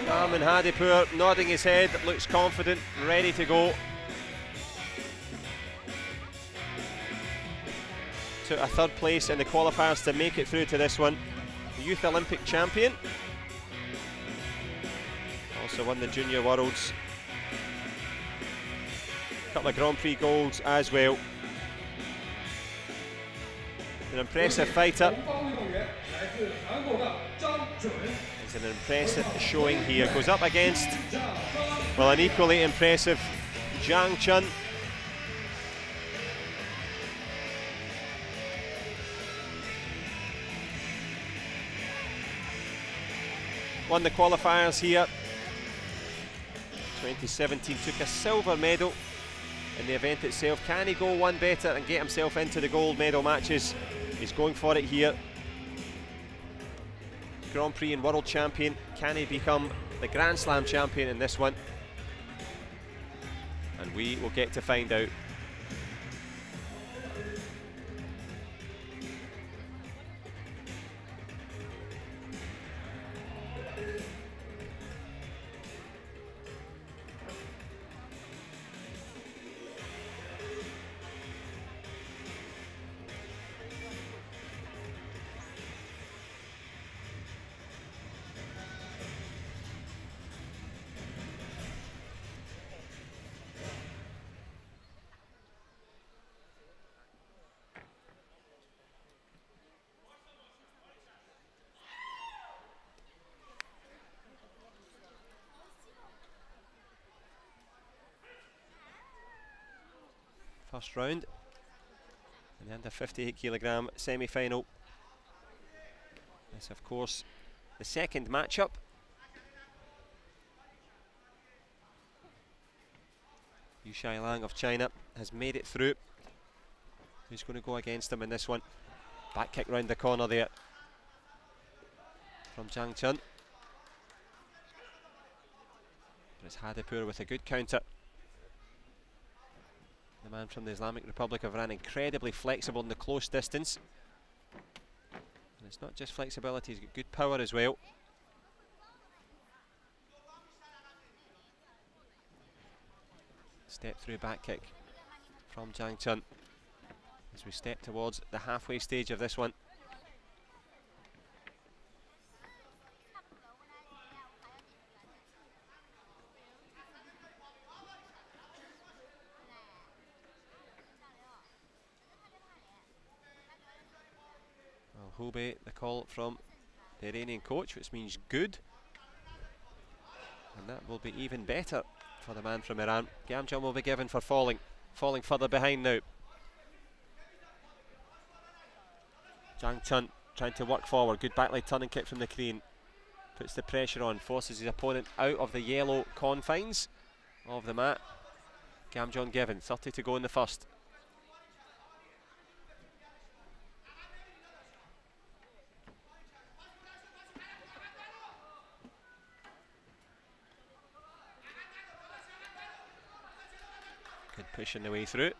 Armin Hadipour nodding his head, looks confident, ready to go. Took a third place in the qualifiers to make it through to this one. Youth Olympic champion. Also won the Junior Worlds. A couple of Grand Prix golds as well. An impressive fighter. It's an impressive showing here. Goes up against, well, an equally impressive JANG. Won the qualifiers here. 2017, took a silver medal in the event itself. Can he go one better and get himself into the gold medal matches? He's going for it here. Grand Prix and World Champion. Can he become the Grand Slam champion in this one? And we will get to find out. First round in the under 58 kilogram semi-final. This, of course, the second matchup. Seighalani of China has made it through. Who's going to go against him in this one? Back kick round the corner there from Zhang Chun. But it's Hadipour with a good counter. The man from the Islamic Republic of Iran, incredibly flexible in the close distance. And it's not just flexibility, he's got good power as well. Step through back kick from Zhang Chun as we step towards the halfway stage of this one. Hubei, the call from the Iranian coach, which means good, and that will be even better for the man from Iran. Gamjun will be given for falling further behind now. Zhang Chun trying to work forward, good backline turning kick from the Korean, puts the pressure on, forces his opponent out of the yellow confines of the mat. Gamjun given, 30 to go in the first. Good pushing the way through.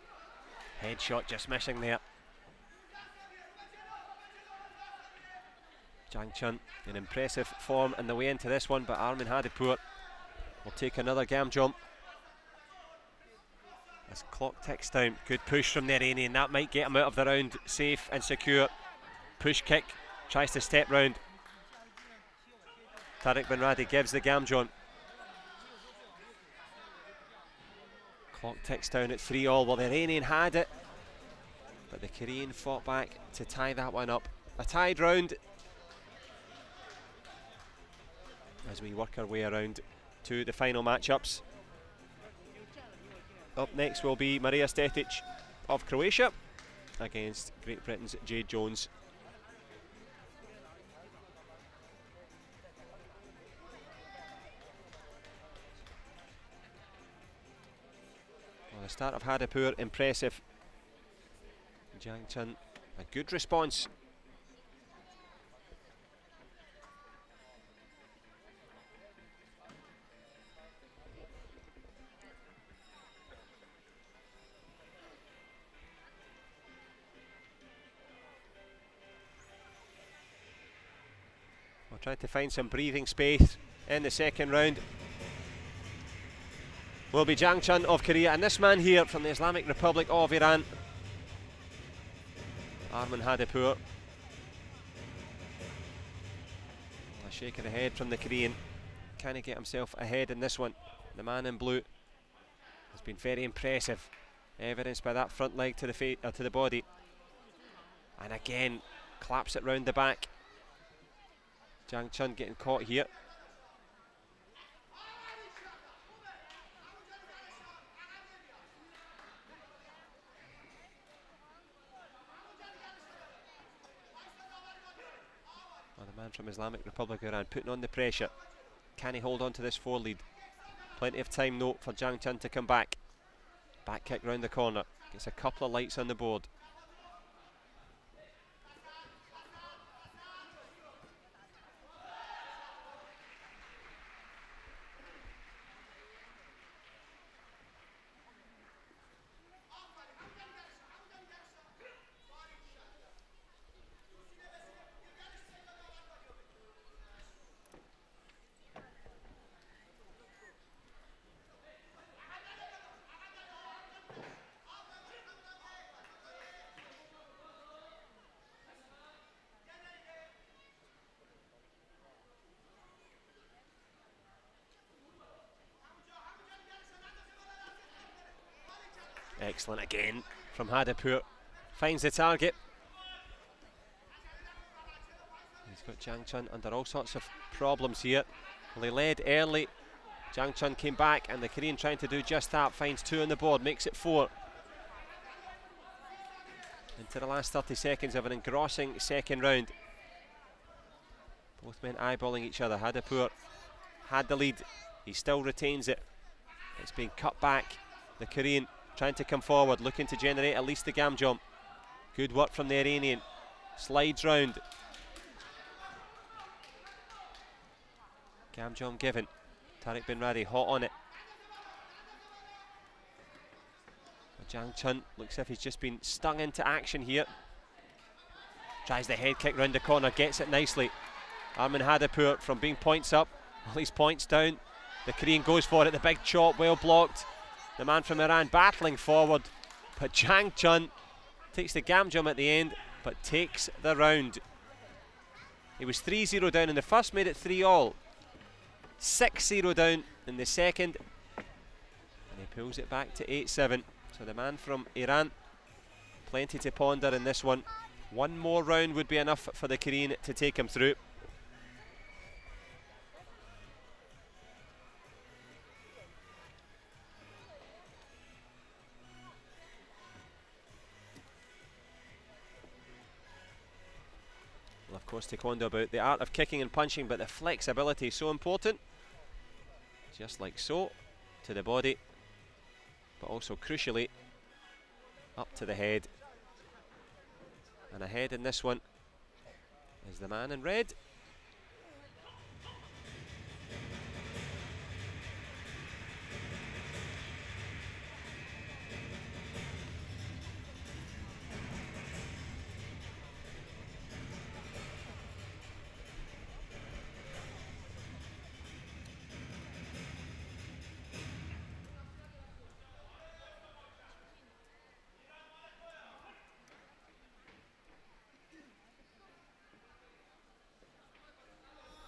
Headshot just missing there. Zhang Chun in impressive form in the way into this one, but Armin Hadipour will take another gam jump. As clock ticks down, good push from the Iranian, that might get him out of the round safe and secure. Push kick, tries to step round. Tariq Benradi gives the gam jump. Clock ticks down at 3-all. Well, the Iranian had it, but the Korean fought back to tie that one up. A tied round as we work our way around to the final matchups. Up next will be Marija Stetic of Croatia against Great Britain's Jade Jones. Well, the start of Hadipour, impressive. Zhang Chun, a good response. Trying to find some breathing space in the second round will be Jang Chun of Korea, and this man here from the Islamic Republic of Iran, Armin Hadipour. A shake of the head from the Korean. Can he get himself ahead in this one? The man in blue has been very impressive, evidenced by that front leg to the body, and again claps it round the back. Jang Chun getting caught here. Well, the man from Islamic Republic of Iran putting on the pressure. Can he hold on to this 4 lead? Plenty of time though for Jang Chun to come back. Back kick round the corner. Gets a couple of lights on the board. Excellent again from Hadipour. Finds the target. He's got Jang Chun under all sorts of problems here. Well, he led early. Jang Chun came back, and the Korean trying to do just that. Finds 2 on the board, makes it 4. Into the last 30 seconds of an engrossing second round. Both men eyeballing each other. Hadipour had the lead. He still retains it. It's being cut back. The Korean trying to come forward, looking to generate at least the gam jump. Good work from the Iranian. Slides round. Gam jump given. Tariq bin Radi hot on it. But Jang Chun looks as if he's just been stung into action here. Tries the head kick round the corner, gets it nicely. Armin Hadipour from being points up, all these points down. The Korean goes for it, the big chop, well blocked. The man from Iran battling forward, but Jang Chun takes the gam jump at the end, but takes the round. He was 3-0 down in the first, made it 3-all. 6-0 down in the second, and he pulls it back to 8-7. So the man from Iran, plenty to ponder in this one. One more round would be enough for the Korean to take him through. Well, of course, Taekwondo about the art of kicking and punching, but the flexibility is so important. Just like so, to the body, but also crucially up to the head. And ahead in this one is the man in red.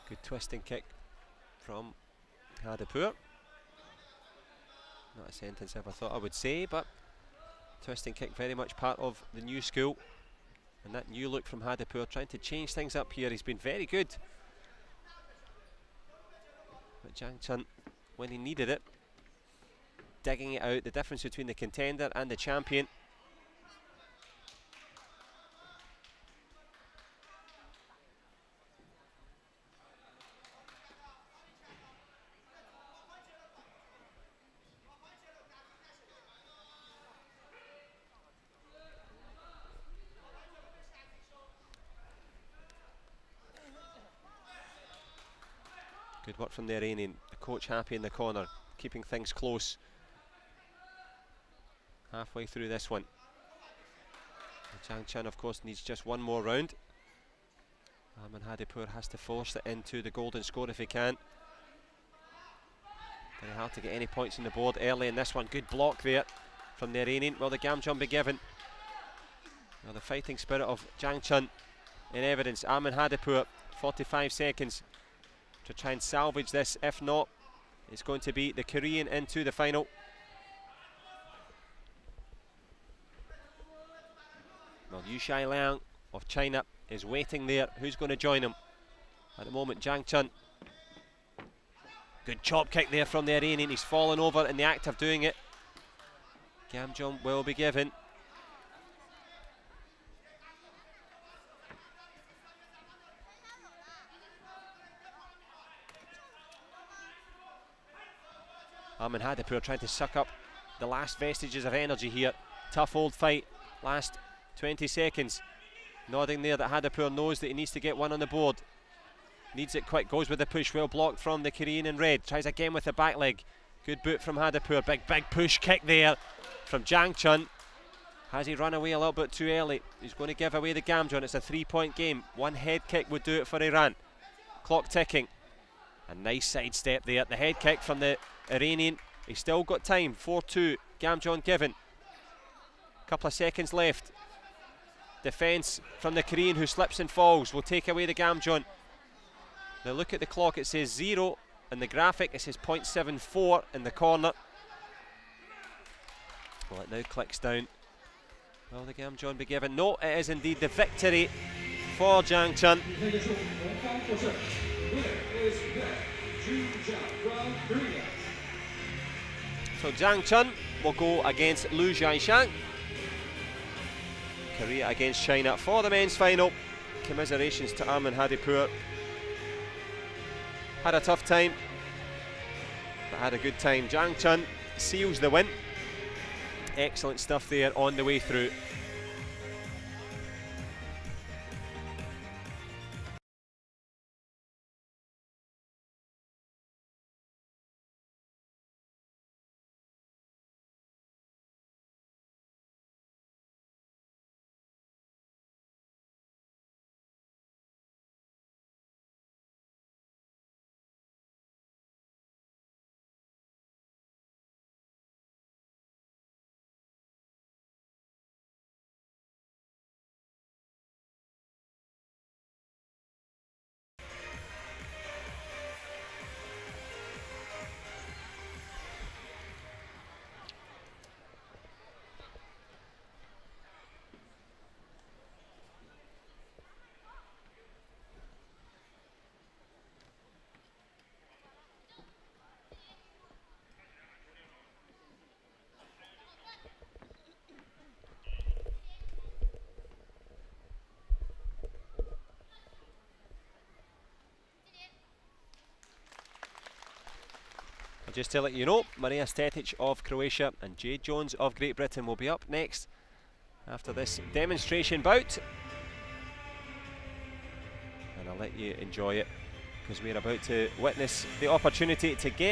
Good twisting kick from Hadipour. Not a sentence I ever thought I would say, but twisting kick very much part of the new school. And that new look from Hadipour, trying to change things up here. He's been very good. But Jang Chun, when he needed it, digging it out. The difference between the contender and the champion. Good work from the Iranian. The coach happy in the corner, keeping things close. Halfway through this one. Jang Chun, of course, needs just one more round. Armin Hadipour has to force it into the golden score if he can. Very hard to get any points on the board early in this one. Good block there from the Iranian. Will the Gamjeon be given? Well, the fighting spirit of Jang Chun in evidence. Armin Hadipour, 45 seconds to try and salvage this. If not, it's going to be the Korean into the final. Well, Seighalani of China is waiting there. Who's going to join him? At the moment, Jang Chun. Good chop kick there from the Iranian. He's fallen over in the act of doing it. Gamjeon will be given. Armin Hadipour trying to suck up the last vestiges of energy here. Tough old fight. Last 20 seconds. Nodding there that Hadipour knows that he needs to get one on the board. Needs it quick, goes with the push, well blocked from the Korean in red. Tries again with the back leg. Good boot from Hadipour, big push kick there from Jang Chun. Has he run away a little bit too early? He's going to give away the Gamjeon. It's a 3-point game. One head kick would do it for Iran. Clock ticking. A nice side step there. The head kick from the Iranian. He's still got time. 4-2. Gamjeon given. Couple of seconds left. Defence from the Korean who slips and falls will take away the Gamjeon. Now look at the clock, it says 0 in the graphic, it says 0.74 in the corner. Well, it now clicks down. Will the Gamjeon be given? No, it is indeed the victory for Jang Chun. So Jang Chun will go against Liu Jiaishang. Korea against China for the men's final. Commiserations to Armin Hadipour. Had a tough time, but had a good time. Jang Chun seals the win. Excellent stuff there on the way through. Just to let you know, Maria Stetic of Croatia and Jade Jones of Great Britain will be up next after this demonstration bout. And I'll let you enjoy it because we're about to witness the opportunity to get in.